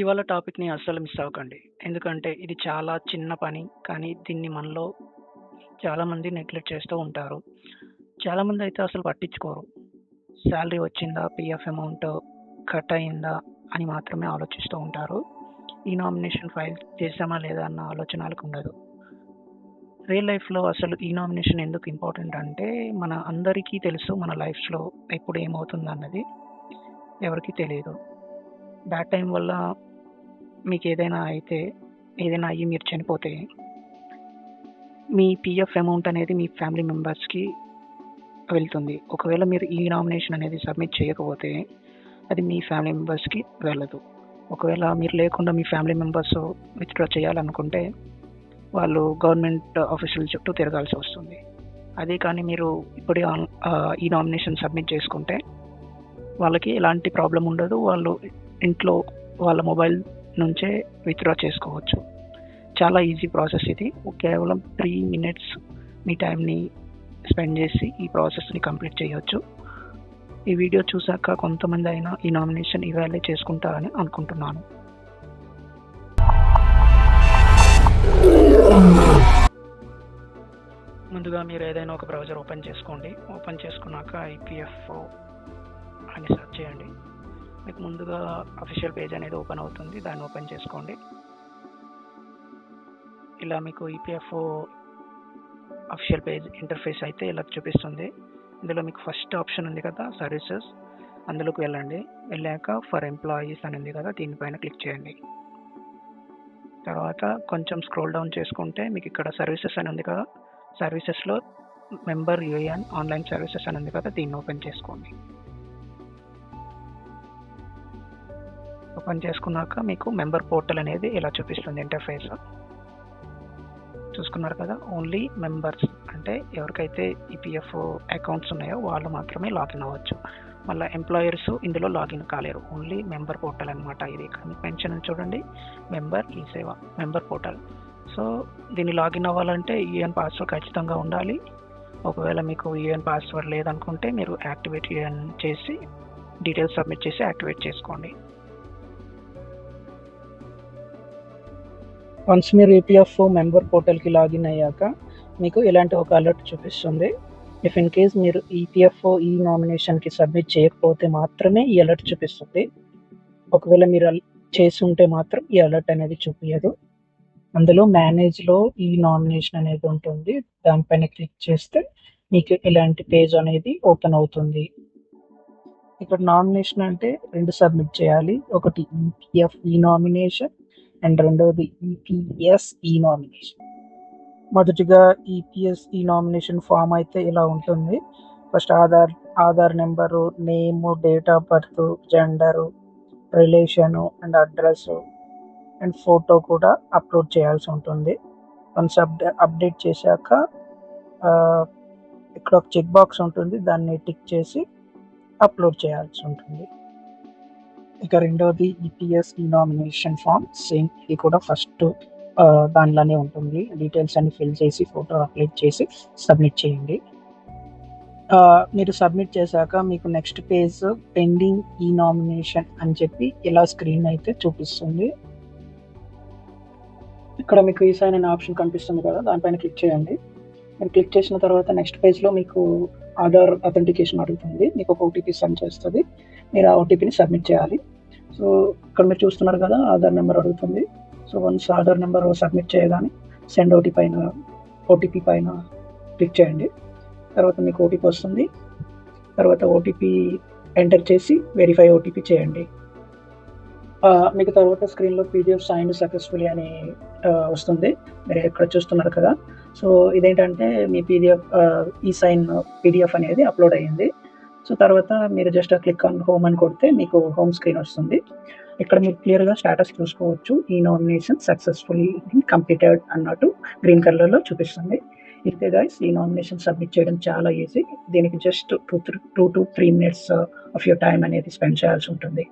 ఇవాళ టాపిక్‌ని అస్సలు మిస్ అవ్వకండి. ఎందుకంటే ఇది చాలా చిన్న పని. కానీ దీన్ని మనలో చాలామంది నెగ్లెక్ట్ చేస్తూ ఉంటారు. చాలామందయితే అసలు పట్టించుకోరు. సాలరీ వచ్చిందా? పీఎఫ్ అమౌంట్ కట్ అయిందా? అని మాత్రమే ఆలోచిస్తూ ఉంటారు. ఈ నామినేషన్ ఫైల్ చేశామా లేదా అన్న ఆలోచన ఆళ్ళకుండదు. రియల్ లైఫ్‌లో అసలు ఈ నామినేషన్ ఎందుకు ఇంపార్టెంట్ అంటే మన అందరికీ తెలుసు మన లైఫ్స్‌లో ఎప్పుడు ఏమవుతుందన్నది ఎవరికీ తెలీదు. బ్యాడ్ టైమ్ వల్ల మీకేదైనా అయితే ఏదైనా అయ్యి మీరు చనిపోతే మీ పీఎఫ్ అమౌంట్ అనేది మీ ఫ్యామిలీ మెంబర్స్‌కి వెళ్తుంది. ఒకవేళ మీరు ఈ నామినేషన్ అనేది సబ్మిట్ చేయకపోతే అది మీ ఫ్యామిలీ మెంబర్స్‌కి వెళ్ళదు. ఒకవేళ మీరు లేకుండా మీ ఫ్యామిలీ మెంబర్స్ విత్‌డ్రా చేయాలనుకుంటే వాళ్ళు గవర్నమెంట్ ఆఫీసుల చుట్టూ తిరగాల్సి వస్తుంది. అదే కానీ మీరు ఇప్పుడే ఈ నామినేషన్ సబ్మిట్ చేసుకుంటే వాళ్ళకి ఎలాంటి ప్రాబ్లమ్ ఉండదు. వాళ్ళు ఇంట్లో వాళ్ళ మొబైల్ నుంచే విత్‌డ్రా చేసుకోవచ్చు. చాలా ఈజీ ప్రాసెస్ ఇది. కేవలం 3 మినిట్స్ మీ టైమ్‌ని స్పెండ్ చేసి ఈ ప్రాసెస్‌ని కంప్లీట్ చేయొచ్చు. ఈ వీడియో చూసాక కొంతమందైనా ఈ నామినేషన్ ఇవాళే చేసుకుంటారని అనుకుంటున్నాను. ముందుగా మీరు ఏదైనా ఒక బ్రౌజర్ ఓపెన్ చేసుకోండి. ఓపెన్ చేసుకున్నాక ఈపీఎఫ్ఓ అని సెర్చ్ చేయండి. మీకు ముందుగా అఫీషియల్ పేజ్ అనేది ఓపెన్ అవుతుంది. దాన్ని ఓపెన్ చేసుకోండి. ఇలా మీకు ఈపీఎఫ్ఓ అఫీషియల్ పేజ్ ఇంటర్ఫేస్ అయితే ఇలా చూపిస్తుంది. ఇందులో మీకు ఫస్ట్ ఆప్షన్ ఉంది కదా సర్వీసెస్, అందులోకి వెళ్ళండి. వెళ్ళాక ఫర్ ఎంప్లాయీస్ అని ఉంది కదా, దీనిపైన క్లిక్ చేయండి. తర్వాత కొంచెం స్క్రోల్ డౌన్ చేసుకుంటే మీకు ఇక్కడ సర్వీసెస్ అని ఉంది కదా, సర్వీసెస్లో మెంబర్ యూఏఎన్ ఆన్లైన్ సర్వీసెస్ అని ఉంది కదా, దీన్ని ఓపెన్ చేసుకోండి. ఓపెన్ చేసుకున్నాక మీకు మెంబర్ పోర్టల్ అనేది ఇలా చూపిస్తుంది ఇంటర్ఫేస్. చూసుకున్నారు కదా, ఓన్లీ మెంబర్స్ అంటే ఎవరికైతే ఈపీఎఫ్ఓ అకౌంట్స్ ఉన్నాయో వాళ్ళు మాత్రమే లాగిన్ అవ్వచ్చు. మళ్ళీ ఎంప్లాయర్స్ ఇందులో లాగిన్ కాలేరు. ఓన్లీ మెంబర్ పోర్టల్ అనమాట ఇది. ఇక్కడ మీకు పెన్షన్ చూడండి, మెంబర్ ఈ సేవ మెంబర్ పోర్టల్. సో దీన్ని లాగిన్ అవ్వాలంటే యూఏఎన్ పాస్వర్డ్ ఖచ్చితంగా ఉండాలి. ఒకవేళ మీకు యూఏఎన్ పాస్వర్డ్ లేదనుకుంటే మీరు యాక్టివేట్ యూఏఎన్ చేసి డీటెయిల్స్ సబ్మిట్ చేసి యాక్టివేట్ చేసుకోండి. వన్స్ మీరు ఈపీఎఫ్ఓ మెంబర్ పోర్టల్కి లాగిన్ అయ్యాక మీకు ఇలాంటి ఒక అలర్ట్ చూపిస్తుంది. ఇఫ్ ఇన్ కేస్ మీరు ఈపీఎఫ్ఓ ఈ నామినేషన్కి సబ్మిట్ చేయకపోతే మాత్రమే ఈ అలర్ట్ చూపిస్తుంది. ఒకవేళ మీరు చేసి ఉంటే మాత్రం ఈ అలర్ట్ అనేది చూపించదు. అందులో మేనేజ్లో ఈ నామినేషన్ అనేది ఉంటుంది. దానిపైన క్లిక్ చేస్తే మీకు ఇలాంటి పేజ్ అనేది ఓపెన్ అవుతుంది. ఇక్కడ నామినేషన్ అంటే 2 సబ్మిట్ చేయాలి. ఒకటి ఈపీఎఫ్ ఈ నామినేషన్ అండ్ రెండవది ఈపీఎస్ ఈ నామినేషన్. మొదటిగా ఈపీఎస్ ఈ నామినేషన్ ఫామ్ అయితే ఇలా ఉంటుంది. First Aadhaar number, name, date of birth, gender, relation and address and photo కూడా అప్లోడ్ చేయాల్సి ఉంటుంది. వన్స్ అప్డేట్ చేశాక ఇక్కడ ఒక చెక్ బాక్స్ ఉంటుంది, దాన్ని టిక్ చేసి అప్లోడ్ చేయాల్సి ఉంటుంది. ఇక రెండవది ఈపీఎస్ ఈ నామినేషన్ ఫామ్ సేమ్, ఇది కూడా ఫస్ట్ దానిలోనే ఉంటుంది. డీటెయిల్స్ అన్ని ఫిల్ చేసి ఫోటో అప్లోడ్ చేసి సబ్మిట్ చేయండి. మీరు సబ్మిట్ చేశాక మీకు నెక్స్ట్ పేజ్ పెండింగ్ ఈ నామినేషన్ అని చెప్పి ఇలా స్క్రీన్ అయితే చూపిస్తుంది. ఇక్కడ మీకు ఈ సైన్ అనే ఆప్షన్ కనిపిస్తుంది కదా, దానిపైన క్లిక్ చేయండి. మీరు క్లిక్ చేసిన తర్వాత నెక్స్ట్ పేజ్లో మీకు ఆధార్ అథెంటికేషన్ అడుగుతుంది. మీకు ఒక ఓటీపీ సెండ్ చేస్తుంది. మీరు ఆ ఓటీపీని సబ్మిట్ చేయాలి. సో ఇక్కడ మీరు చూస్తున్నారు కదా, ఆధార్ నెంబర్ అడుగుతుంది. So once Aadhaar number submit చేయగానే సెండ్ ఓటీపీ పైన క్లిక్ చేయండి. తర్వాత మీకు ఓటీపీ వస్తుంది. తర్వాత ఓటీపీ ఎంటర్ చేసి వెరిఫై ఓటీపీ చేయండి. మీకు తర్వాత స్క్రీన్లో పీడిఎఫ్ సైన్ సక్సెస్ఫుల్లీ అని వస్తుంది. మీరు ఇక్కడ చూస్తున్నారు కదా. సో ఇదేంటంటే మీ ఈ సైన్ పీడిఎఫ్ అనేది అప్లోడ్ అయ్యింది. సో తర్వాత మీరు జస్ట్ క్లిక్ ఆన్ హోమ్ అని కొడితే మీకు హోమ్ స్క్రీన్ వస్తుంది. ఇక్కడ మీరు క్లియర్గా స్టేటస్ చూసుకోవచ్చు. ఈ నామినేషన్ సక్సెస్ఫుల్లీ కంప్లీటెడ్ అన్నట్టు గ్రీన్ కలర్లో చూపిస్తుంది. ఇంతే గైస్, ఈ నామినేషన్ సబ్మిట్ చేయడం చాలా ఈజీ. దీనికి just 2 to 3 minutes of your time అనేది స్పెండ్ చేయాల్సి ఉంటుంది.